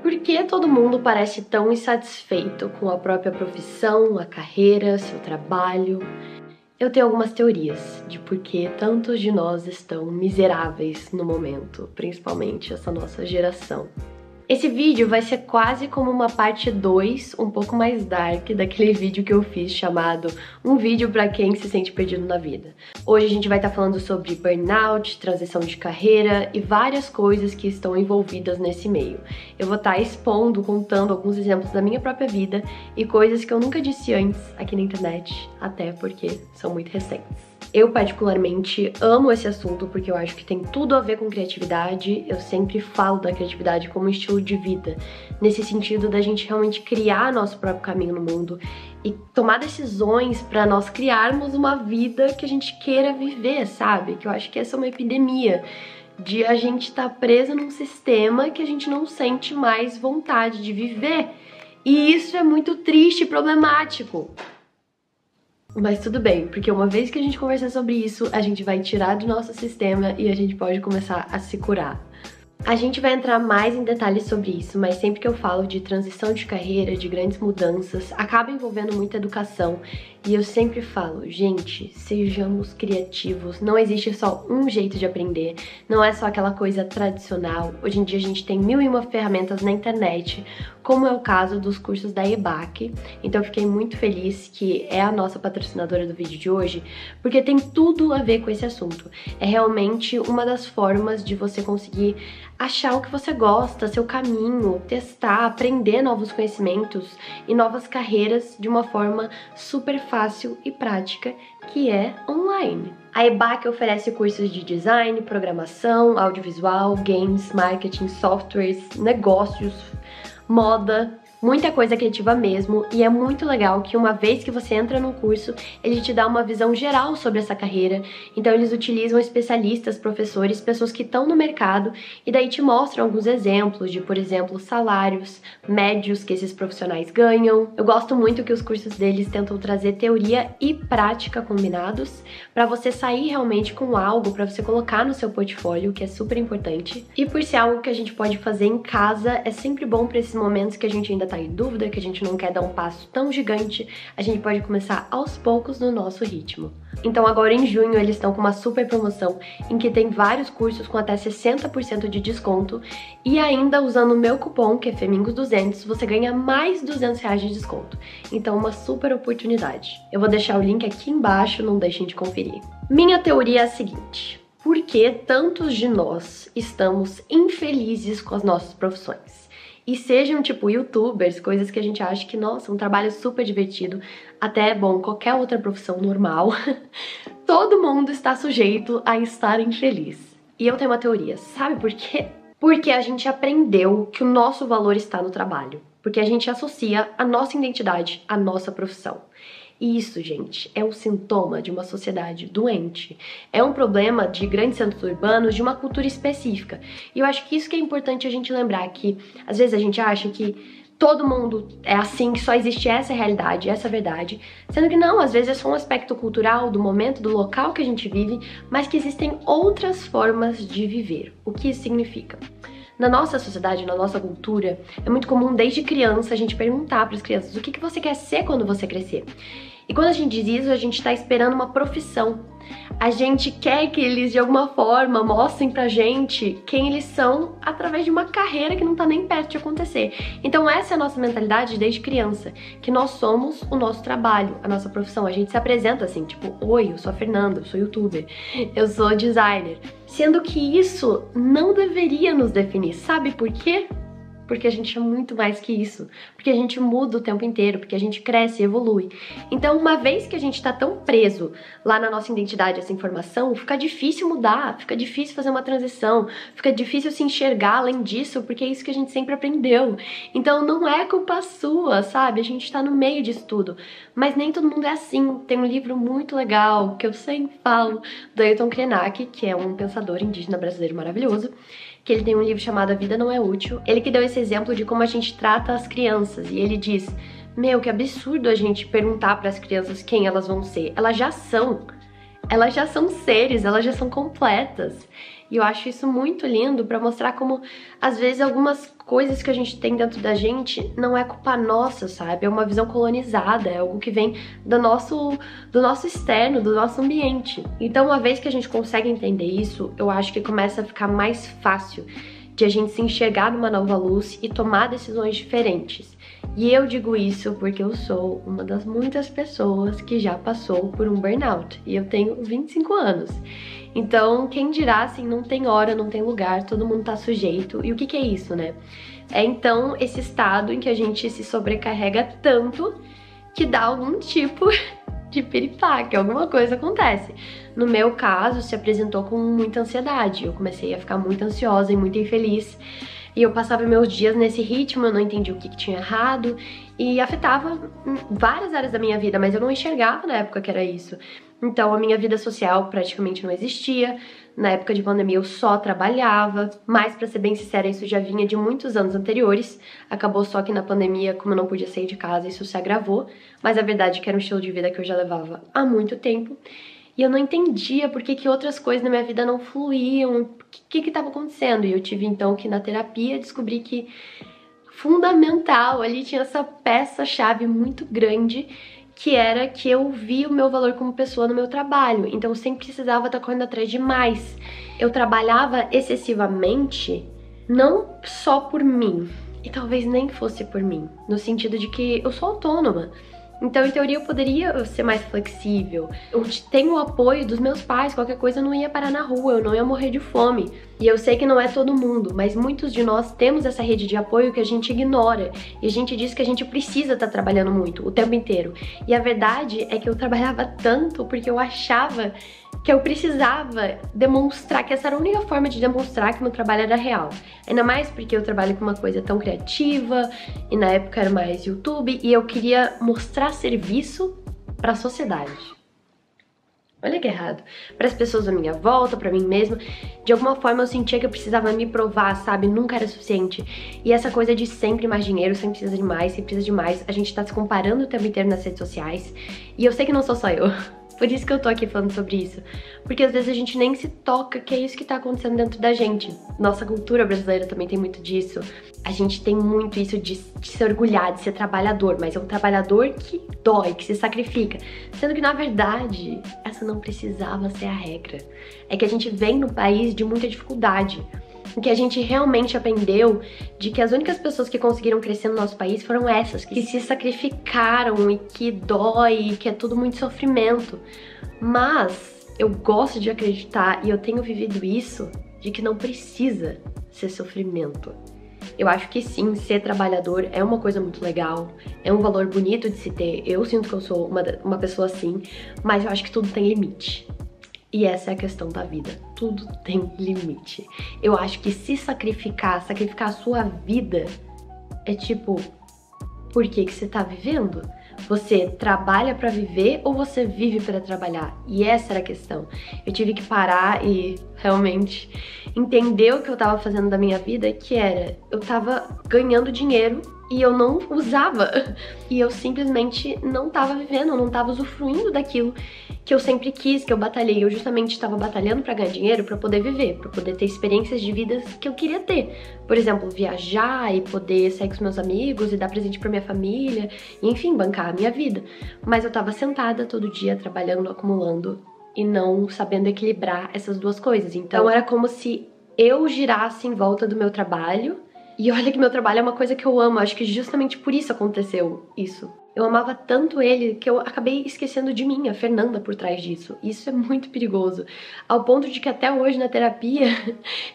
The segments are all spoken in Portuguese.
Por que todo mundo parece tão insatisfeito com a própria profissão, a carreira, seu trabalho? Eu tenho algumas teorias de por que tantos de nós estão miseráveis no momento, principalmente essa nossa geração. Esse vídeo vai ser quase como uma parte 2, um pouco mais dark, daquele vídeo que eu fiz chamado Um Vídeo pra Quem Se Sente Perdido na Vida. Hoje a gente vai estar falando sobre burnout, transição de carreira e várias coisas que estão envolvidas nesse meio. Eu vou estar expondo, contando alguns exemplos da minha própria vida e coisas que eu nunca disse antes aqui na internet, até porque são muito recentes. Eu particularmente amo esse assunto porque eu acho que tem tudo a ver com criatividade. Eu sempre falo da criatividade como um estilo de vida, nesse sentido da gente realmente criar nosso próprio caminho no mundo e tomar decisões para nós criarmos uma vida que a gente queira viver, sabe? Que eu acho que essa é uma epidemia de a gente estar presa num sistema que a gente não sente mais vontade de viver. E isso é muito triste e problemático. Mas tudo bem, porque uma vez que a gente conversar sobre isso, a gente vai tirar do nosso sistema e a gente pode começar a se curar. A gente vai entrar mais em detalhes sobre isso, mas sempre que eu falo de transição de carreira, de grandes mudanças, acaba envolvendo muita educação. E eu sempre falo, gente, sejamos criativos, não existe só um jeito de aprender, não é só aquela coisa tradicional. Hoje em dia a gente tem 1001 ferramentas na internet, como é o caso dos cursos da EBAC. Então eu fiquei muito feliz que é a nossa patrocinadora do vídeo de hoje, porque tem tudo a ver com esse assunto. É realmente uma das formas de você conseguir achar o que você gosta, seu caminho, testar, aprender novos conhecimentos e novas carreiras de uma forma super fácil e prática, que é online. A EBAC oferece cursos de design, programação, audiovisual, games, marketing, softwares, negócios, moda, muita coisa criativa mesmo, e é muito legal que uma vez que você entra no curso, ele te dá uma visão geral sobre essa carreira. Então eles utilizam especialistas, professores, pessoas que estão no mercado, e daí te mostram alguns exemplos de, por exemplo, salários médios que esses profissionais ganham. Eu gosto muito que os cursos deles tentam trazer teoria e prática combinados, para você sair realmente com algo para você colocar no seu portfólio, que é super importante. E por ser algo que a gente pode fazer em casa, é sempre bom para esses momentos que a gente ainda tá em dúvida, que a gente não quer dar um passo tão gigante, a gente pode começar aos poucos no nosso ritmo. Então agora em junho eles estão com uma super promoção em que tem vários cursos com até 60% de desconto e ainda usando o meu cupom, que é FEMINGOS200, você ganha mais R$200 de desconto. Então uma super oportunidade. Eu vou deixar o link aqui embaixo, não deixem de conferir. Minha teoria é a seguinte: por que tantos de nós estamos infelizes com as nossas profissões? E sejam tipo youtubers, coisas que a gente acha que, nossa, um trabalho super divertido, até, bom, qualquer outra profissão normal, todo mundo está sujeito a estar infeliz. E eu tenho uma teoria, sabe por quê? Porque a gente aprendeu que o nosso valor está no trabalho, porque a gente associa a nossa identidade à nossa profissão. E isso, gente, é um sintoma de uma sociedade doente. É um problema de grandes centros urbanos, de uma cultura específica. E eu acho que isso que é importante a gente lembrar, que às vezes a gente acha que todo mundo é assim, que só existe essa realidade, essa verdade, sendo que não, às vezes é só um aspecto cultural, do momento, do local que a gente vive, mas que existem outras formas de viver. O que isso significa? Na nossa sociedade, na nossa cultura, é muito comum desde criança a gente perguntar para as crianças o que você quer ser quando você crescer. E quando a gente diz isso, a gente está esperando uma profissão. A gente quer que eles, de alguma forma, mostrem pra gente quem eles são através de uma carreira que não tá nem perto de acontecer. Então essa é a nossa mentalidade desde criança, que nós somos o nosso trabalho, a nossa profissão. A gente se apresenta assim, tipo, oi, eu sou a Fernanda, eu sou youtuber, eu sou designer. Sendo que isso não deveria nos definir, sabe por quê? Porque a gente é muito mais que isso, porque a gente muda o tempo inteiro, porque a gente cresce e evolui. Então, uma vez que a gente tá tão preso lá na nossa identidade, essa informação, fica difícil mudar, fica difícil fazer uma transição, fica difícil se enxergar além disso, porque é isso que a gente sempre aprendeu. Então, não é culpa sua, sabe? A gente tá no meio disso tudo. Mas nem todo mundo é assim. Tem um livro muito legal, que eu sempre falo, do Ailton Krenak, que é um pensador indígena brasileiro maravilhoso, que ele tem um livro chamado A Vida Não É Útil. Ele que deu esse exemplo de como a gente trata as crianças, e ele diz, meu, que absurdo a gente perguntar para as crianças quem elas vão ser. Elas já são seres, elas já são completas. E eu acho isso muito lindo pra mostrar como, às vezes, algumas coisas que a gente tem dentro da gente não é culpa nossa, sabe? É uma visão colonizada, é algo que vem do nosso externo, do nosso ambiente. Então, uma vez que a gente consegue entender isso, eu acho que começa a ficar mais fácil de a gente se enxergar numa nova luz e tomar decisões diferentes. E eu digo isso porque eu sou uma das muitas pessoas que já passou por um burnout. E eu tenho 25 anos. Então, quem dirá, assim, não tem hora, não tem lugar, todo mundo tá sujeito. E o que é isso, né? É então esse estado em que a gente se sobrecarrega tanto que dá algum tipo de piripaque, alguma coisa acontece. No meu caso, se apresentou com muita ansiedade. Eu comecei a ficar muito ansiosa e muito infeliz. E eu passava meus dias nesse ritmo, eu não entendia o que tinha errado. E afetava várias áreas da minha vida, mas eu não enxergava na época que era isso. Então a minha vida social praticamente não existia. Na época de pandemia eu só trabalhava. Mas pra ser bem sincera, isso já vinha de muitos anos anteriores. Acabou só que na pandemia, como eu não podia sair de casa, isso se agravou. Mas a verdade é que era um estilo de vida que eu já levava há muito tempo. E eu não entendia por que outras coisas na minha vida não fluíam, o que estava acontecendo. E eu tive então que na terapia descobrir que fundamental, ali tinha essa peça-chave muito grande, que era que eu via o meu valor como pessoa no meu trabalho. Então eu sempre precisava estar correndo atrás de mais. Eu trabalhava excessivamente, não só por mim, e talvez nem fosse por mim, no sentido de que eu sou autônoma. Então, em teoria, eu poderia ser mais flexível. Eu tenho o apoio dos meus pais, qualquer coisa eu não ia parar na rua, eu não ia morrer de fome. E eu sei que não é todo mundo, mas muitos de nós temos essa rede de apoio que a gente ignora. E a gente diz que a gente precisa estar trabalhando muito, o tempo inteiro. E a verdade é que eu trabalhava tanto porque eu achava que eu precisava demonstrar, que essa era a única forma de demonstrar que meu trabalho era real. Ainda mais porque eu trabalho com uma coisa tão criativa, e na época era mais YouTube, e eu queria mostrar serviço para a sociedade. Olha que errado. Para as pessoas à minha volta, para mim mesma. De alguma forma eu sentia que eu precisava me provar, sabe? Nunca era suficiente. E essa coisa de sempre mais dinheiro, sempre precisa de mais, sempre precisa de mais. A gente tá se comparando o tempo inteiro nas redes sociais. E eu sei que não sou só eu. Por isso que eu tô aqui falando sobre isso. Porque às vezes a gente nem se toca que é isso que tá acontecendo dentro da gente. Nossa cultura brasileira também tem muito disso. A gente tem muito isso de se orgulhar, de ser trabalhador, mas é um trabalhador que dói, que se sacrifica. Sendo que, na verdade, essa não precisava ser a regra. É que a gente vem num país de muita dificuldade. O que a gente realmente aprendeu de que as únicas pessoas que conseguiram crescer no nosso país foram essas, que se sacrificaram e que dói, e que é tudo muito sofrimento. Mas eu gosto de acreditar, e eu tenho vivido isso, de que não precisa ser sofrimento. Eu acho que sim, ser trabalhador é uma coisa muito legal, é um valor bonito de se ter. Eu sinto que eu sou uma pessoa assim, mas eu acho que tudo tem limite. E essa é a questão da vida. Tudo tem limite. Eu acho que se sacrificar a sua vida, é tipo, por que você tá vivendo? Você trabalha pra viver ou você vive pra trabalhar? E essa era a questão. Eu tive que parar e realmente entender o que eu tava fazendo da minha vida, que era, eu tava ganhando dinheiro e eu não usava. E eu simplesmente não tava vivendo, eu não tava usufruindo daquilo que eu sempre quis, que eu batalhei. Eu justamente estava batalhando pra ganhar dinheiro pra poder viver, pra poder ter experiências de vida que eu queria ter. Por exemplo, viajar e poder sair com os meus amigos e dar presente pra minha família, e, enfim, bancar a minha vida. Mas eu tava sentada todo dia, trabalhando, acumulando, e não sabendo equilibrar essas duas coisas. Então era como se eu girasse em volta do meu trabalho. E olha que meu trabalho é uma coisa que eu amo, acho que justamente por isso aconteceu isso. Eu amava tanto ele que eu acabei esquecendo de mim, a Fernanda, por trás disso. E isso é muito perigoso, ao ponto de que até hoje na terapia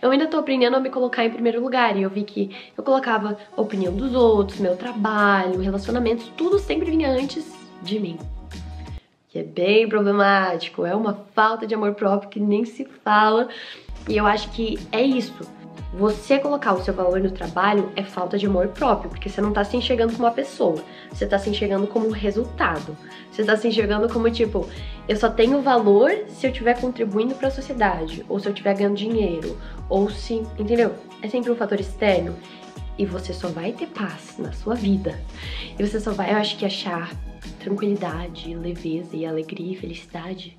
eu ainda tô aprendendo a me colocar em primeiro lugar. E eu vi que eu colocava a opinião dos outros, meu trabalho, relacionamentos, tudo sempre vinha antes de mim. Que é bem problemático, é uma falta de amor próprio que nem se fala. E eu acho que é isso. Você colocar o seu valor no trabalho é falta de amor próprio, porque você não tá se enxergando como uma pessoa, você tá se enxergando como um resultado. Você tá se enxergando como tipo, eu só tenho valor se eu estiver contribuindo pra sociedade, ou se eu estiver ganhando dinheiro, ou se, entendeu? É sempre um fator externo. E você só vai ter paz na sua vida. E você só vai, eu acho que, achar tranquilidade, leveza e alegria e felicidade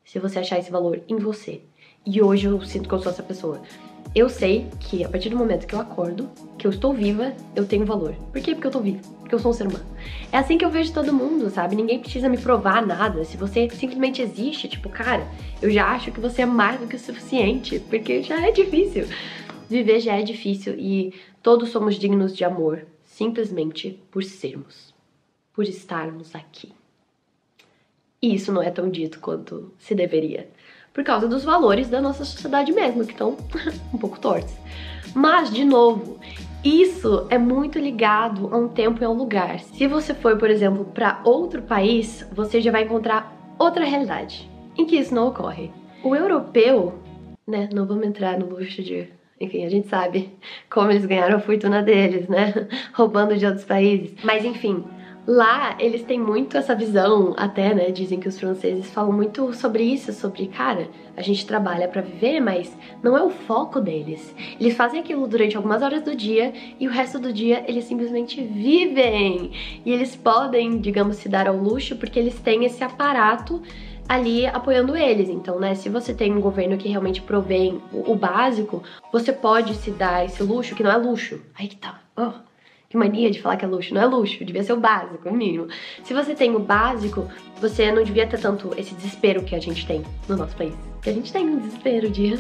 se você achar esse valor em você. e hoje eu sinto que eu sou essa pessoa. Eu sei que a partir do momento que eu acordo, que eu estou viva, eu tenho valor. Por quê? Porque eu tô viva. Porque eu sou um ser humano. É assim que eu vejo todo mundo, sabe? Ninguém precisa me provar nada. Se você simplesmente existe, tipo, cara, eu já acho que você é mais do que o suficiente. Porque já é difícil. Viver já é difícil e todos somos dignos de amor. Simplesmente por sermos. Por estarmos aqui. E isso não é tão dito quanto se deveria. Por causa dos valores da nossa sociedade mesmo, que estão um pouco tortos. Mas, de novo, isso é muito ligado a um tempo e a um lugar. Se você for, por exemplo, para outro país, você já vai encontrar outra realidade, em que isso não ocorre. O europeu, né, não vamos entrar no luxo de... Enfim, a gente sabe como eles ganharam a fortuna deles, né, roubando de outros países. Mas, enfim... Lá, eles têm muito essa visão, até, né, dizem que os franceses falam muito sobre isso, sobre, cara, a gente trabalha pra viver, mas não é o foco deles. Eles fazem aquilo durante algumas horas do dia e o resto do dia eles simplesmente vivem. E eles podem, digamos, se dar ao luxo porque eles têm esse aparato ali apoiando eles. Então, né, se você tem um governo que realmente provém o básico, você pode se dar esse luxo, que não é luxo. Aí que tá, que mania de falar que é luxo. Não é luxo, devia ser o básico, o mínimo. Se você tem o básico, você não devia ter tanto esse desespero que a gente tem no nosso país. Que a gente tem um desespero de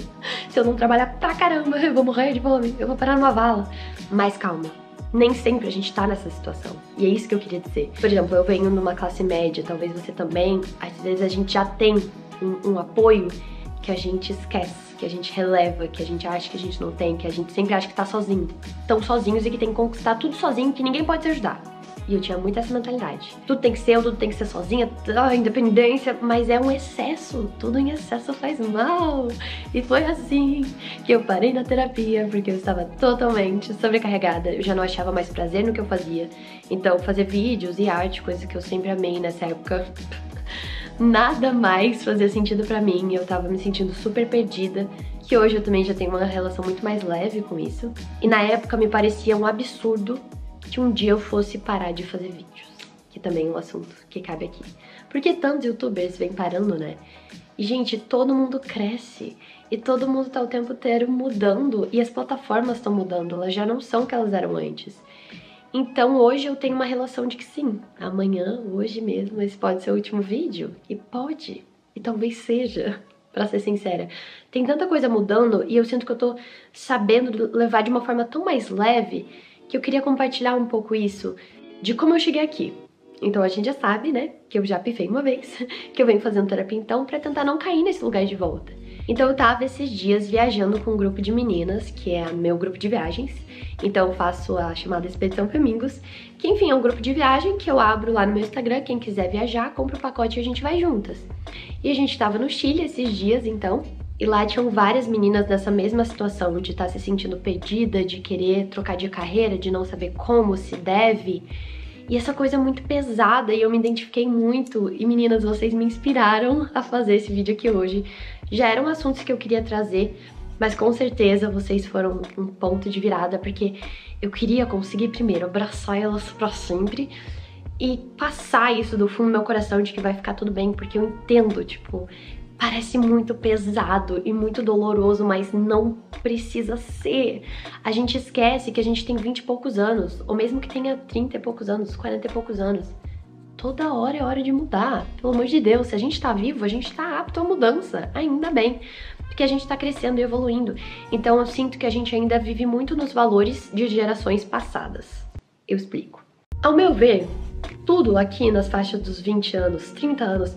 se eu não trabalhar pra caramba, eu vou morrer de fome, eu vou parar numa vala. Mas calma, nem sempre a gente tá nessa situação. E é isso que eu queria dizer. Por exemplo, eu venho numa classe média, talvez você também. Às vezes a gente já tem um apoio que a gente esquece, que a gente releva, que a gente acha que a gente não tem, que a gente sempre acha que tá sozinho. Tão sozinhos e que tem que conquistar tudo sozinho, que ninguém pode te ajudar. E eu tinha muito essa mentalidade. Tudo tem que ser eu, tudo tem que ser sozinha, independência, mas é um excesso. Tudo em excesso faz mal. E foi assim que eu parei na terapia, porque eu estava totalmente sobrecarregada. Eu já não achava mais prazer no que eu fazia. Então, fazer vídeos e arte, coisa que eu sempre amei nessa época, nada mais fazia sentido pra mim, eu tava me sentindo super perdida, que hoje eu também já tenho uma relação muito mais leve com isso. E na época me parecia um absurdo que um dia eu fosse parar de fazer vídeos, que também é um assunto que cabe aqui. Porque tantos youtubers vêm parando, né? E, gente, todo mundo cresce e todo mundo tá o tempo inteiro mudando e as plataformas estão mudando, elas já não são o que elas eram antes. Então hoje eu tenho uma relação de que sim, amanhã, hoje mesmo, esse pode ser o último vídeo. E pode, e talvez seja, pra ser sincera. Tem tanta coisa mudando e eu sinto que eu tô sabendo levar de uma forma tão mais leve que eu queria compartilhar um pouco isso, de como eu cheguei aqui. Então a gente já sabe, né, que eu já pifei uma vez, que eu venho fazendo terapia então pra tentar não cair nesse lugar de volta. Então eu tava esses dias viajando com um grupo de meninas, que é meu grupo de viagens. Então eu faço a chamada Expedição Flamingos, que enfim é um grupo de viagem que eu abro lá no meu Instagram. Quem quiser viajar, compra o pacote e a gente vai juntas. E a gente tava no Chile esses dias então, e lá tinham várias meninas nessa mesma situação, de estar se sentindo perdida, de querer trocar de carreira, de não saber como, se deve. E essa coisa muito pesada, e eu me identifiquei muito. E meninas, vocês me inspiraram a fazer esse vídeo aqui hoje. Já eram assuntos que eu queria trazer, mas com certeza vocês foram um ponto de virada, porque eu queria conseguir primeiro abraçar elas pra sempre e passar isso do fundo do meu coração de que vai ficar tudo bem, porque eu entendo, tipo, parece muito pesado e muito doloroso, mas não precisa ser. A gente esquece que a gente tem 20 e poucos anos, ou mesmo que tenha 30 e poucos anos, 40 e poucos anos. Toda hora é hora de mudar. Pelo amor de Deus, se a gente tá vivo, a gente tá apto à mudança. Ainda bem. Porque a gente tá crescendo e evoluindo. Então eu sinto que a gente ainda vive muito nos valores de gerações passadas. Eu explico. Ao meu ver, tudo aqui nas faixas dos 20 anos, 30 anos,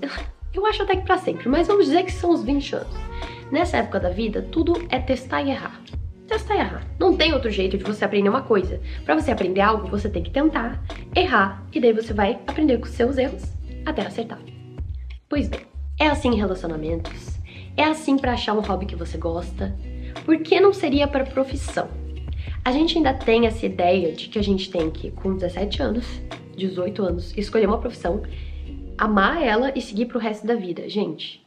eu acho até que pra sempre, mas vamos dizer que são os 20 anos. Nessa época da vida, tudo é testar e errar. Testar e errar. Não tem outro jeito de você aprender uma coisa. Pra você aprender algo, você tem que tentar, errar, e daí você vai aprender com os seus erros até acertar. Pois bem, é assim em relacionamentos, é assim pra achar um hobby que você gosta. Por que não seria pra profissão? A gente ainda tem essa ideia de que a gente tem que, com 17 anos, 18 anos, escolher uma profissão, amar ela e seguir pro resto da vida. Gente,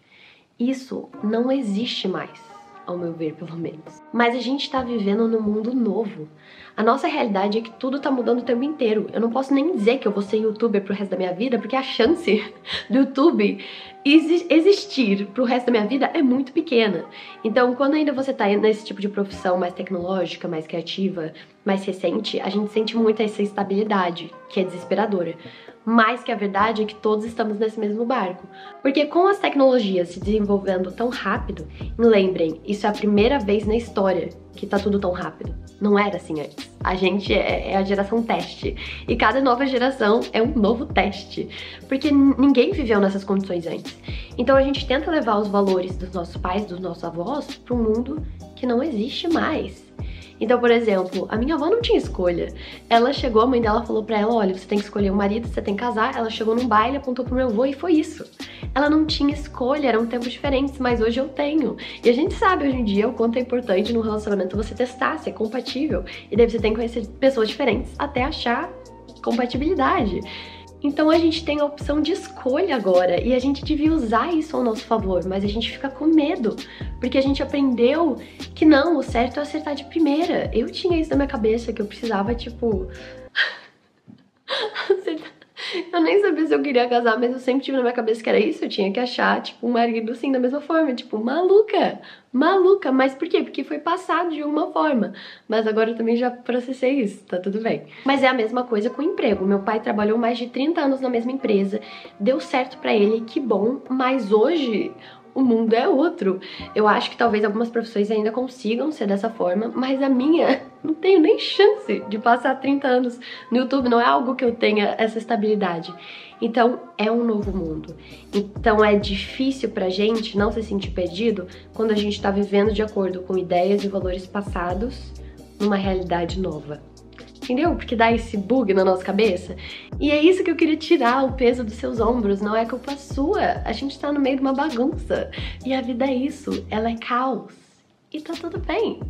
isso não existe mais, ao meu ver, pelo menos. Mas a gente tá vivendo num mundo novo. A nossa realidade é que tudo tá mudando o tempo inteiro. Eu não posso nem dizer que eu vou ser youtuber pro resto da minha vida, porque a chance do YouTube existir pro resto da minha vida é muito pequena. Então, quando ainda você tá nesse tipo de profissão mais tecnológica, mais criativa, mais recente, a gente sente muito essa instabilidade, que é desesperadora. Mas que a verdade é que todos estamos nesse mesmo barco. Porque com as tecnologias se desenvolvendo tão rápido, lembrem, isso é a primeira vez na história que tá tudo tão rápido. Não era assim antes. A gente é a geração teste. E cada nova geração é um novo teste. Porque ninguém viveu nessas condições antes. Então a gente tenta levar os valores dos nossos pais, dos nossos avós, para um mundo que não existe mais. Então, por exemplo, a minha avó não tinha escolha. Ela chegou, a mãe dela falou pra ela, olha, você tem que escolher um marido, você tem que casar. Ela chegou num baile, apontou pro meu avô e foi isso. Ela não tinha escolha, eram tempos diferentes, mas hoje eu tenho. E a gente sabe hoje em dia o quanto é importante no relacionamento você testar, ser compatível. E daí você tem que conhecer pessoas diferentes até achar compatibilidade. Então a gente tem a opção de escolha agora e a gente devia usar isso ao nosso favor, mas a gente fica com medo, porque a gente aprendeu que não, o certo é acertar de primeira. Eu tinha isso na minha cabeça, que eu precisava, tipo... Eu nem sabia se eu queria casar, mas eu sempre tive na minha cabeça que era isso, eu tinha que achar, tipo, um marido assim, da mesma forma, tipo, maluca, mas por quê? Porque foi passado de alguma forma, mas agora eu também já processei isso, tá tudo bem. Mas é a mesma coisa com o emprego, meu pai trabalhou mais de 30 anos na mesma empresa, deu certo pra ele, que bom, mas hoje... o mundo é outro. Eu acho que talvez algumas profissões ainda consigam ser dessa forma, mas a minha não tenho nem chance de passar 30 anos no YouTube, não é algo que eu tenha essa estabilidade. Então é um novo mundo. Então é difícil pra gente não se sentir perdido quando a gente tá vivendo de acordo com ideias e valores passados numa realidade nova. Entendeu? Porque dá esse bug na nossa cabeça. E é isso que eu queria tirar o peso dos seus ombros, não é culpa sua. A gente tá no meio de uma bagunça. E a vida é isso, ela é caos. E tá tudo bem.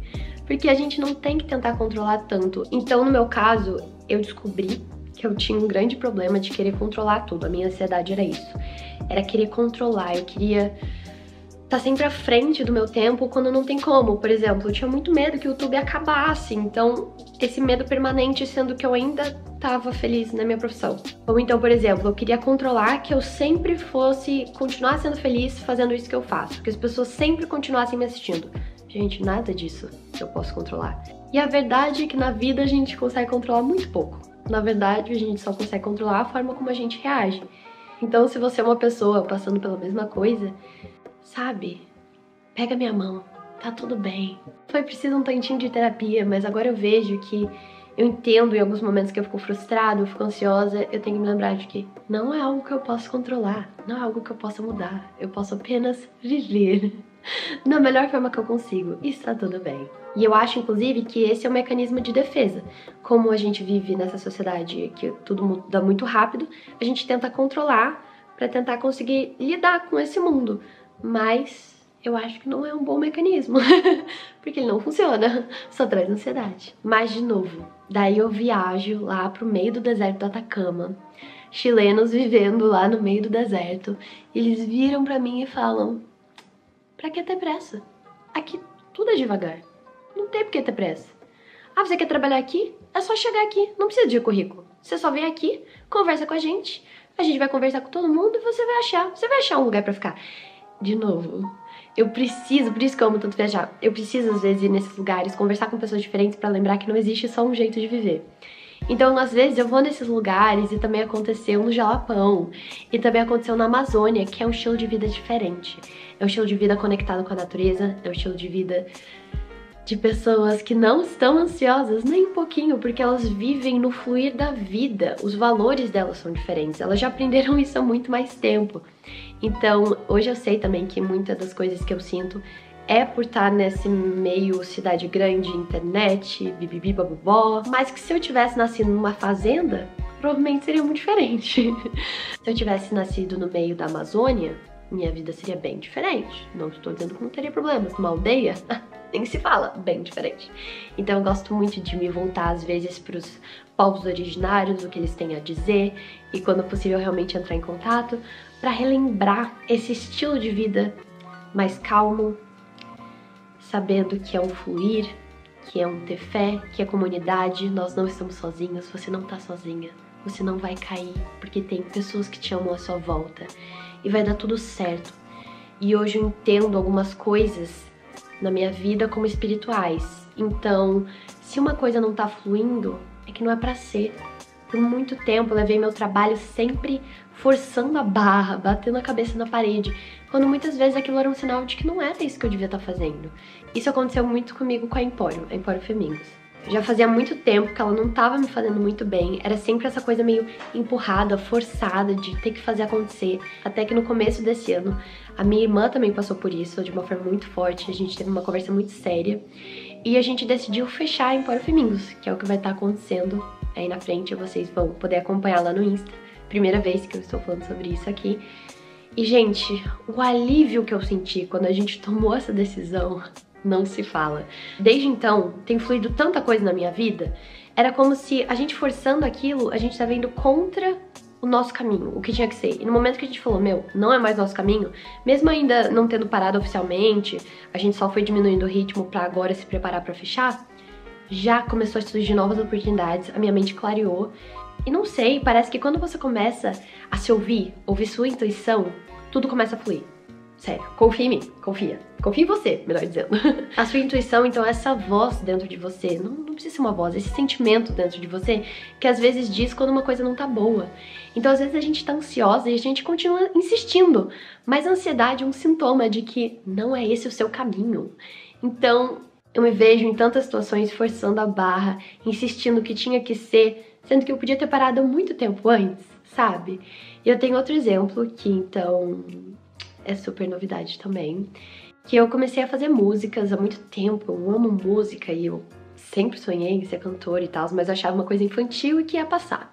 Porque a gente não tem que tentar controlar tanto. Então, no meu caso, eu descobri que eu tinha um grande problema de querer controlar tudo. A minha ansiedade era isso. Era querer controlar, eu queria... tá sempre à frente do meu tempo quando não tem como. Por exemplo, eu tinha muito medo que o YouTube acabasse, então esse medo permanente, sendo que eu ainda tava feliz na minha profissão. Ou então, por exemplo, eu queria controlar que eu sempre fosse continuar sendo feliz fazendo isso que eu faço, que as pessoas sempre continuassem me assistindo. Gente, nada disso eu posso controlar. E a verdade é que na vida a gente consegue controlar muito pouco. Na verdade, a gente só consegue controlar a forma como a gente reage. Então, se você é uma pessoa passando pela mesma coisa, sabe? Pega minha mão, tá tudo bem. Foi preciso um tantinho de terapia, mas agora eu vejo que eu entendo em alguns momentos que eu fico frustrada, eu fico ansiosa, eu tenho que me lembrar de que não é algo que eu posso controlar, não é algo que eu possa mudar, eu posso apenas viver da melhor forma que eu consigo, e está tudo bem. E eu acho, inclusive, que esse é um mecanismo de defesa. Como a gente vive nessa sociedade que tudo muda muito rápido, a gente tenta controlar para tentar conseguir lidar com esse mundo. Mas eu acho que não é um bom mecanismo, porque ele não funciona, só traz ansiedade. Mas, de novo, daí eu viajo lá pro meio do deserto do Atacama, chilenos vivendo lá no meio do deserto, e eles viram pra mim e falam, pra que ter pressa? Aqui tudo é devagar, não tem por que ter pressa. Ah, você quer trabalhar aqui? É só chegar aqui, não precisa de currículo. Você só vem aqui, conversa com a gente vai conversar com todo mundo e você vai achar um lugar pra ficar. De novo, eu preciso, por isso que eu amo tanto viajar, eu preciso às vezes ir nesses lugares, conversar com pessoas diferentes pra lembrar que não existe só um jeito de viver. Então, às vezes, eu vou nesses lugares e também aconteceu no Jalapão, e também aconteceu na Amazônia, que é um estilo de vida diferente. É um estilo de vida conectado com a natureza, é um estilo de vida de pessoas que não estão ansiosas nem um pouquinho, porque elas vivem no fluir da vida, os valores delas são diferentes, elas já aprenderam isso há muito mais tempo. Então, hoje eu sei também que muitas das coisas que eu sinto é por estar nesse meio cidade grande, internet, bibibi, babubó, mas que se eu tivesse nascido numa fazenda, provavelmente seria muito diferente. Se eu tivesse nascido no meio da Amazônia, minha vida seria bem diferente. Não estou dizendo que não teria problemas, numa aldeia, nem se fala, bem diferente. Então eu gosto muito de me voltar às vezes para os povos originários, o que eles têm a dizer, e quando possível realmente entrar em contato, para relembrar esse estilo de vida mais calmo, sabendo que é um fluir que é ter fé, que é comunidade. Nós não estamos sozinhos, você não tá sozinha. Você não vai cair, porque tem pessoas que te amam à sua volta. E vai dar tudo certo. E hoje eu entendo algumas coisas na minha vida como espirituais. Então, se uma coisa não tá fluindo, é que não é pra ser. Por muito tempo eu levei meu trabalho sempre forçando a barra, batendo a cabeça na parede, quando muitas vezes aquilo era um sinal de que não era isso que eu devia estar fazendo. Isso aconteceu muito comigo com a Empório Femingos. Já fazia muito tempo que ela não tava me fazendo muito bem, era sempre essa coisa meio empurrada, forçada, de ter que fazer acontecer. Até que no começo desse ano, a minha irmã também passou por isso, de uma forma muito forte, a gente teve uma conversa muito séria, e a gente decidiu fechar a Empório Femingos, que é o que vai estar acontecendo aí na frente, vocês vão poder acompanhar lá no Insta. Primeira vez que eu estou falando sobre isso aqui. E, gente, o alívio que eu senti quando a gente tomou essa decisão não se fala. Desde então, tem fluído tanta coisa na minha vida, era como se a gente forçando aquilo, a gente tá vendo contra o nosso caminho, o que tinha que ser. E no momento que a gente falou, meu, não é mais nosso caminho, mesmo ainda não tendo parado oficialmente, a gente só foi diminuindo o ritmo pra agora se preparar pra fechar, já começou a surgir novas oportunidades, a minha mente clareou. E não sei, parece que quando você começa a se ouvir sua intuição, tudo começa a fluir. Sério, confia em mim, confia. Confia em você, melhor dizendo. A sua intuição, então, é essa voz dentro de você. Não precisa ser uma voz, esse sentimento dentro de você que às vezes diz quando uma coisa não tá boa. Então, às vezes a gente tá ansiosa e a gente continua insistindo. Mas a ansiedade é um sintoma de que não é esse o seu caminho. Então, eu me vejo em tantas situações forçando a barra, insistindo que tinha que ser, sendo que eu podia ter parado muito tempo antes, sabe? E eu tenho outro exemplo que, então, é super novidade também, que eu comecei a fazer músicas há muito tempo. Eu amo música e eu sempre sonhei em ser cantora e tal, mas eu achava uma coisa infantil e que ia passar.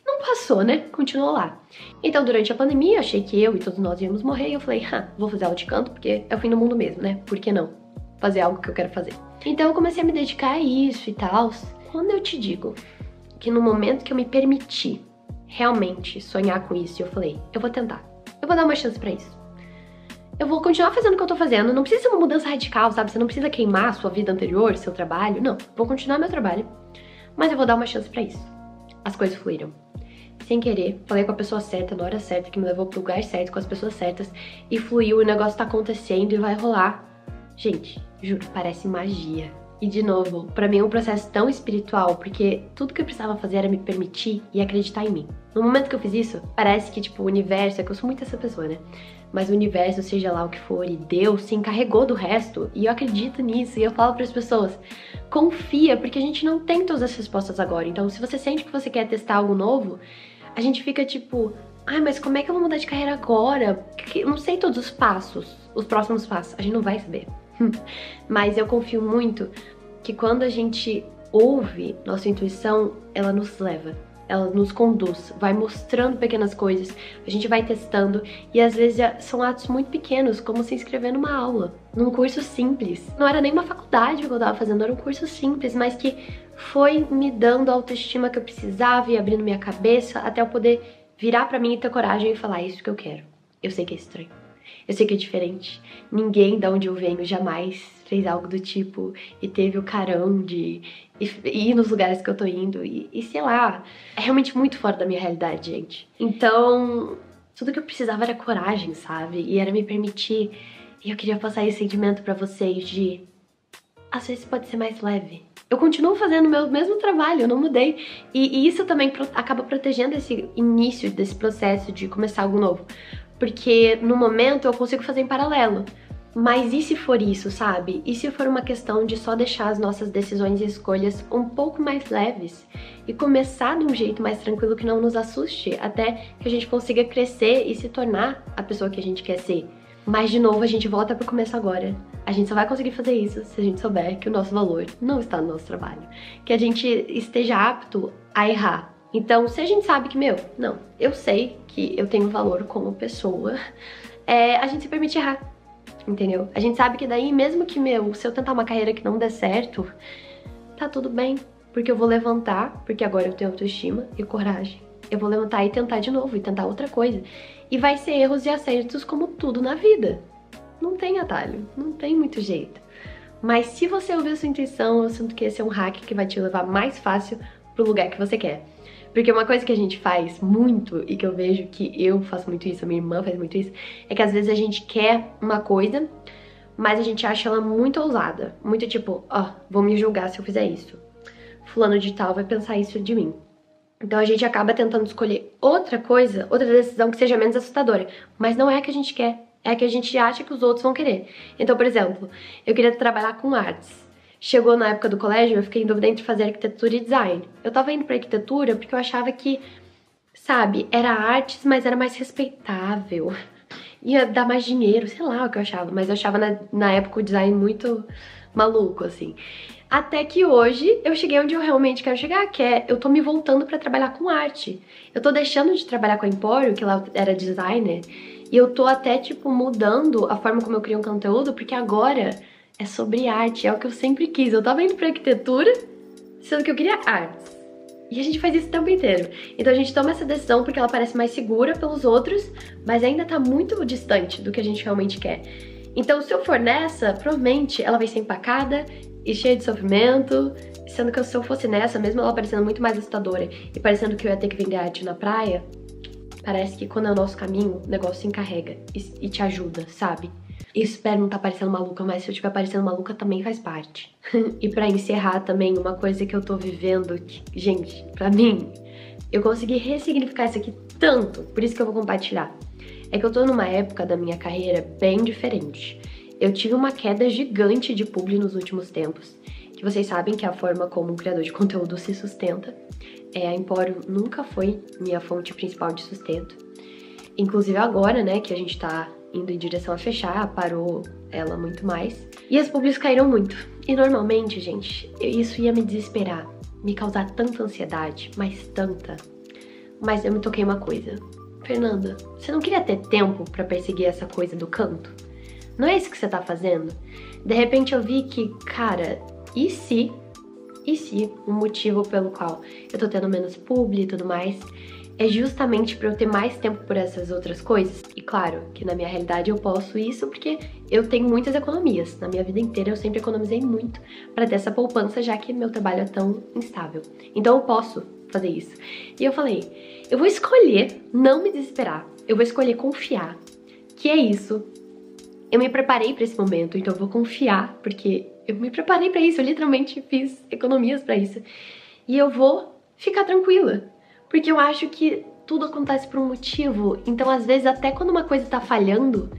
Não passou, né? Continuou lá. Então, durante a pandemia, eu achei que eu e todos nós íamos morrer e eu falei, vou fazer aula de canto porque é o fim do mundo mesmo, né? Por que não fazer algo que eu quero fazer? Então, eu comecei a me dedicar a isso e tal. Quando eu te digo que no momento que eu me permiti realmente sonhar com isso, eu falei, eu vou tentar. Eu vou dar uma chance pra isso. Eu vou continuar fazendo o que eu tô fazendo, não precisa ser uma mudança radical, sabe? Você não precisa queimar a sua vida anterior, seu trabalho, não. Vou continuar meu trabalho, mas eu vou dar uma chance pra isso. As coisas fluíram. Sem querer, falei com a pessoa certa, na hora certa, que me levou pro lugar certo, com as pessoas certas, e fluiu, o negócio tá acontecendo e vai rolar. Gente, juro, parece magia. E de novo, pra mim é um processo tão espiritual, porque tudo que eu precisava fazer era me permitir e acreditar em mim. No momento que eu fiz isso, parece que, tipo, o universo, é que eu sou muito essa pessoa, né? Mas o universo, seja lá o que for, e Deus se encarregou do resto, e eu acredito nisso, e eu falo para as pessoas, confia, porque a gente não tem todas as respostas agora. Então, se você sente que você quer testar algo novo, a gente fica tipo, ai, mas como é que eu vou mudar de carreira agora? Porque eu não sei todos os passos, os próximos passos, a gente não vai saber. Mas eu confio muito que quando a gente ouve nossa intuição, ela nos leva. Ela nos conduz, vai mostrando pequenas coisas, a gente vai testando e às vezes são atos muito pequenos, como se inscrever numa aula, num curso simples. Não era nem uma faculdade que eu tava fazendo, era um curso simples, mas que foi me dando a autoestima que eu precisava e abrindo minha cabeça até eu poder virar pra mim e ter coragem e falar, é isso que eu quero. Eu sei que é estranho, eu sei que é diferente. Ninguém da onde eu venho jamais fez algo do tipo e teve o carão de ir nos lugares que eu tô indo e sei lá, é realmente muito fora da minha realidade, gente. Então, tudo que eu precisava era coragem, sabe? E era me permitir. E eu queria passar esse sentimento pra vocês de, às vezes pode ser mais leve. Eu continuo fazendo o meu mesmo trabalho, eu não mudei. E isso também acaba protegendo esse início desse processo de começar algo novo. Porque no momento eu consigo fazer em paralelo. Mas e se for isso, sabe? E se for uma questão de só deixar as nossas decisões e escolhas um pouco mais leves e começar de um jeito mais tranquilo que não nos assuste, até que a gente consiga crescer e se tornar a pessoa que a gente quer ser. Mas de novo a gente volta pro começo agora. A gente só vai conseguir fazer isso se a gente souber que o nosso valor não está no nosso trabalho. Que a gente esteja apto a errar. Então, se a gente sabe que, não, eu sei que eu tenho valor como pessoa, a gente se permite errar. Entendeu? A gente sabe que daí, mesmo que, se eu tentar uma carreira que não der certo, tá tudo bem. Porque eu vou levantar, porque agora eu tenho autoestima e coragem. Eu vou levantar e tentar de novo, e tentar outra coisa. E vai ser erros e acertos como tudo na vida. Não tem atalho, não tem muito jeito. Mas se você ouvir a sua intuição, eu sinto que esse é um hack que vai te levar mais fácil pro lugar que você quer. Porque uma coisa que a gente faz muito, e que eu vejo que eu faço muito isso, a minha irmã faz muito isso, é que às vezes a gente quer uma coisa, mas a gente acha ela muito ousada. Muito tipo, ó, vão me julgar se eu fizer isso. Fulano de tal vai pensar isso de mim. Então a gente acaba tentando escolher outra coisa, outra decisão que seja menos assustadora. Mas não é a que a gente quer, é a que a gente acha que os outros vão querer. Então, por exemplo, eu queria trabalhar com artes. Chegou na época do colégio, eu fiquei em dúvida entre fazer arquitetura e design. Eu tava indo pra arquitetura porque eu achava que, sabe, era artes, mas era mais respeitável. Ia dar mais dinheiro, sei lá o que eu achava. Mas eu achava na época o design muito maluco, assim. Até que hoje eu cheguei onde eu realmente quero chegar, que é eu tô me voltando pra trabalhar com arte. Eu tô deixando de trabalhar com a Empório, que ela era designer, e eu tô até, tipo, mudando a forma como eu crio um conteúdo, porque agora é sobre arte, é o que eu sempre quis. Eu tava indo pra arquitetura, sendo que eu queria artes. E a gente faz isso o tempo inteiro. Então a gente toma essa decisão porque ela parece mais segura pelos outros, mas ainda tá muito distante do que a gente realmente quer. Então se eu for nessa, provavelmente ela vai ser empacada e cheia de sofrimento, sendo que se eu fosse nessa, mesmo ela parecendo muito mais assustadora e parecendo que eu ia ter que vender arte na praia, parece que quando é o nosso caminho, o negócio se encarrega e te ajuda, sabe? E espero não estar parecendo maluca, mas se eu estiver parecendo maluca também faz parte. E pra encerrar também, uma coisa que eu tô vivendo, que, gente, pra mim, eu consegui ressignificar isso aqui tanto, por isso que eu vou compartilhar. É que eu tô numa época da minha carreira bem diferente. Eu tive uma queda gigante de publi nos últimos tempos, que vocês sabem que é a forma como um criador de conteúdo se sustenta. A Empório nunca foi minha fonte principal de sustento. Inclusive agora, né, que a gente tá indo em direção a fechar, parou ela muito mais. E as publis caíram muito. E normalmente, gente, isso ia me desesperar, me causar tanta ansiedade, mas tanta. Mas eu me toquei uma coisa. Fernanda, você não queria ter tempo pra perseguir essa coisa do canto? Não é isso que você tá fazendo? De repente eu vi que, cara, e se o motivo pelo qual eu tô tendo menos publi e tudo mais é justamente pra eu ter mais tempo por essas outras coisas? E claro, que na minha realidade eu posso isso porque eu tenho muitas economias. Na minha vida inteira eu sempre economizei muito pra ter essa poupança, já que meu trabalho é tão instável. Então eu posso fazer isso. E eu falei, eu vou escolher não me desesperar. Eu vou escolher confiar. Que é isso. Eu me preparei pra esse momento, então eu vou confiar, porque eu me preparei pra isso, eu literalmente fiz economias pra isso. E eu vou ficar tranquila, porque eu acho que tudo acontece por um motivo. Então, às vezes, até quando uma coisa tá falhando,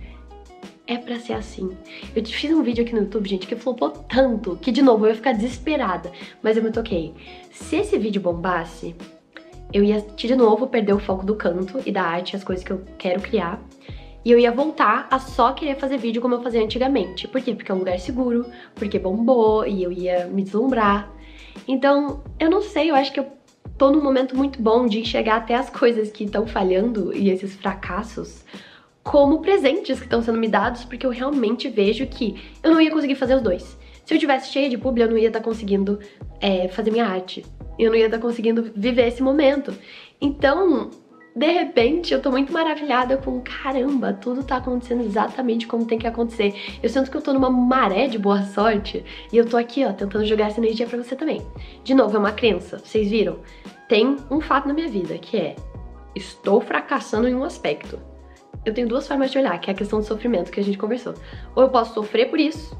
é pra ser assim. Eu te fiz um vídeo aqui no YouTube, gente, que flopou tanto, que, de novo, eu ia ficar desesperada. Mas eu me toquei. Se esse vídeo bombasse, eu ia, de novo, perder o foco do canto e da arte, as coisas que eu quero criar. E eu ia voltar a só querer fazer vídeo como eu fazia antigamente. Por quê? Porque é um lugar seguro, porque bombou e eu ia me deslumbrar. Então, eu não sei, eu acho que eu tô num momento muito bom de enxergar até as coisas que estão falhando e esses fracassos como presentes que estão sendo me dados, porque eu realmente vejo que eu não ia conseguir fazer os dois. Se eu tivesse cheia de publi, eu não ia estar conseguindo fazer minha arte. Eu não ia estar conseguindo viver esse momento. Então, de repente, eu tô muito maravilhada com, caramba, tudo tá acontecendo exatamente como tem que acontecer. Eu sinto que eu tô numa maré de boa sorte e eu tô aqui, ó, tentando jogar essa energia pra você também. De novo, é uma crença, vocês viram? Tem um fato na minha vida, que é, estou fracassando em um aspecto. Eu tenho duas formas de olhar, que é a questão do sofrimento que a gente conversou. Ou eu posso sofrer por isso,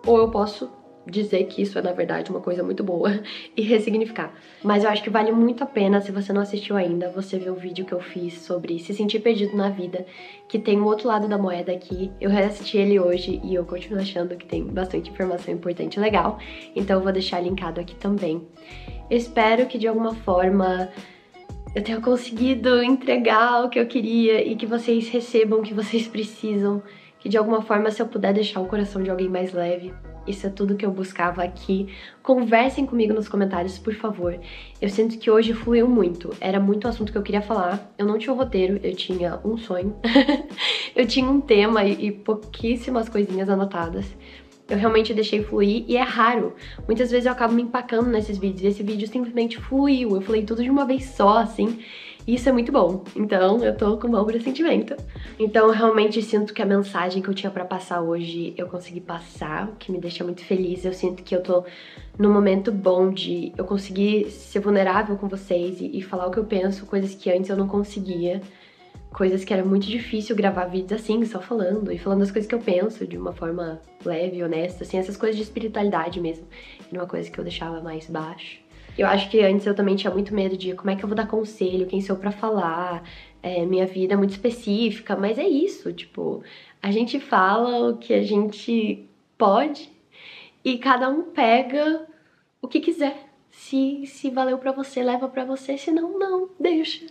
ou eu posso dizer que isso é, na verdade, uma coisa muito boa e ressignificar. Mas eu acho que vale muito a pena, se você não assistiu ainda, você ver o vídeo que eu fiz sobre se sentir perdido na vida, que tem o outro lado da moeda aqui. Eu reassisti ele hoje e eu continuo achando que tem bastante informação importante e legal, então eu vou deixar linkado aqui também. Eu espero que, de alguma forma, eu tenha conseguido entregar o que eu queria e que vocês recebam o que vocês precisam, que, de alguma forma, se eu puder deixar o coração de alguém mais leve, isso é tudo que eu buscava aqui. Conversem comigo nos comentários, por favor. Eu sinto que hoje fluiu muito. Era muito assunto que eu queria falar. Eu não tinha um roteiro, eu tinha um sonho. Eu tinha um tema e pouquíssimas coisinhas anotadas. Eu realmente deixei fluir e é raro. Muitas vezes eu acabo me empacando nesses vídeos e esse vídeo simplesmente fluiu. Eu falei tudo de uma vez só, assim. E isso é muito bom. Então eu tô com um bom pressentimento. Então eu realmente sinto que a mensagem que eu tinha pra passar hoje eu consegui passar, o que me deixa muito feliz. Eu sinto que eu tô num momento bom de eu conseguir ser vulnerável com vocês e falar o que eu penso, coisas que antes eu não conseguia. Coisas que era muito difícil gravar vídeos assim, só falando, e falando as coisas que eu penso de uma forma leve, honesta, assim, essas coisas de espiritualidade mesmo. Era uma coisa que eu deixava mais baixo. Eu acho que antes eu também tinha muito medo de como é que eu vou dar conselho, quem sou pra falar, minha vida é muito específica, mas é isso, tipo, a gente fala o que a gente pode e cada um pega o que quiser. Se valeu pra você, leva pra você, se não, não, deixa.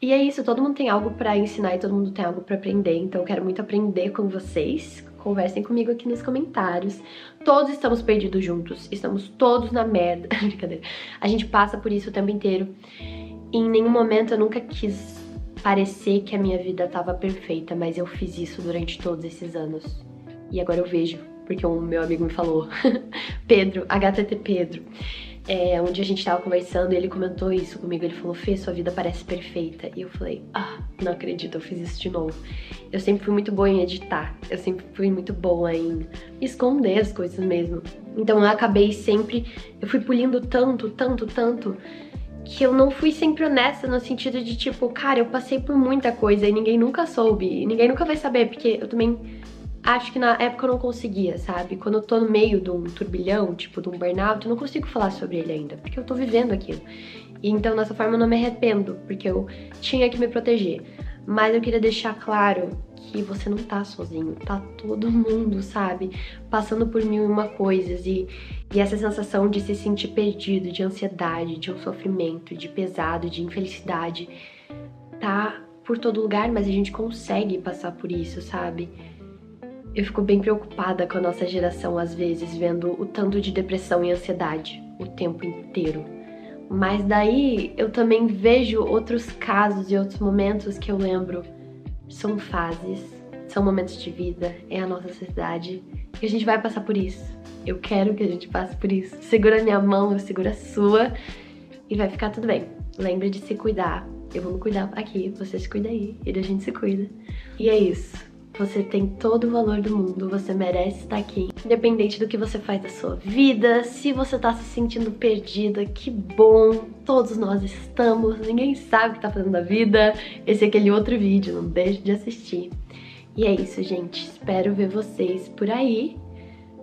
E é isso, todo mundo tem algo pra ensinar e todo mundo tem algo pra aprender, então eu quero muito aprender com vocês. Conversem comigo aqui nos comentários. Todos estamos perdidos juntos, estamos todos na merda. Brincadeira. A gente passa por isso o tempo inteiro. E em nenhum momento eu nunca quis parecer que a minha vida tava perfeita, mas eu fiz isso durante todos esses anos. E agora eu vejo, porque um meu amigo me falou, Pedro, HTT Pedro. Onde a gente tava conversando e ele comentou isso comigo, ele falou, Fê, sua vida parece perfeita. E eu falei, não acredito, eu fiz isso de novo. Eu sempre fui muito boa em editar, eu sempre fui muito boa em esconder as coisas mesmo. Então eu acabei sempre, eu fui pulindo tanto, que eu não fui sempre honesta no sentido de tipo, cara, eu passei por muita coisa e ninguém nunca soube, e ninguém nunca vai saber, porque eu também acho que na época eu não conseguia, sabe? Quando eu tô no meio de um turbilhão, tipo de um burnout, eu não consigo falar sobre ele ainda, porque eu tô vivendo aquilo. E então, dessa forma, eu não me arrependo, porque eu tinha que me proteger. Mas eu queria deixar claro que você não tá sozinho, tá todo mundo, sabe? Passando por mil e uma coisas e essa sensação de se sentir perdido, de ansiedade, de um sofrimento, de pesado, de infelicidade, tá por todo lugar, mas a gente consegue passar por isso, sabe? Eu fico bem preocupada com a nossa geração, às vezes, vendo o tanto de depressão e ansiedade o tempo inteiro. Mas daí eu também vejo outros casos e outros momentos que eu lembro. São fases, são momentos de vida, é a nossa sociedade e a gente vai passar por isso. Eu quero que a gente passe por isso. Segura a minha mão, eu seguro a sua e vai ficar tudo bem. Lembre de se cuidar. Eu vou me cuidar aqui, você se cuida aí e a gente se cuida. E é isso. Você tem todo o valor do mundo, você merece estar aqui. Independente do que você faz da sua vida, se você tá se sentindo perdida, que bom, todos nós estamos, ninguém sabe o que tá fazendo da vida. Esse é aquele outro vídeo, não deixe de assistir. E é isso, gente, espero ver vocês por aí.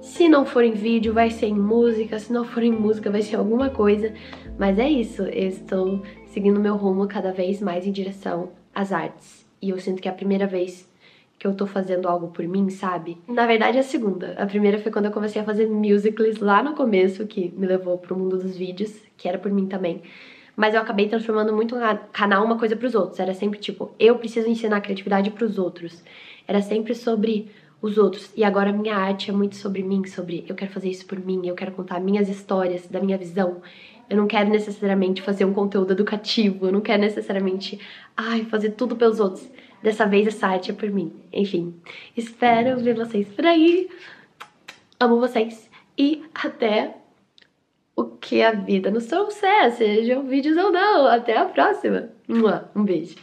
Se não for em vídeo, vai ser em música, se não for em música, vai ser alguma coisa. Mas é isso, eu estou seguindo meu rumo cada vez mais em direção às artes. E eu sinto que é a primeira vez que eu tô fazendo algo por mim, sabe? Na verdade é a segunda. A primeira foi quando eu comecei a fazer musicals lá no começo, que me levou pro mundo dos vídeos, que era por mim também. Mas eu acabei transformando muito o canal uma coisa pros outros. Era sempre tipo, eu preciso ensinar a criatividade pros outros. Era sempre sobre os outros. E agora a minha arte é muito sobre mim, sobre eu quero fazer isso por mim, eu quero contar minhas histórias, da minha visão. Eu não quero necessariamente fazer um conteúdo educativo, eu não quero necessariamente, fazer tudo pelos outros. Dessa vez essa arte é por mim. Enfim, espero ver vocês por aí. Amo vocês. E até o que a vida nos trouxer, sejam vídeos ou não. Até a próxima. Um beijo.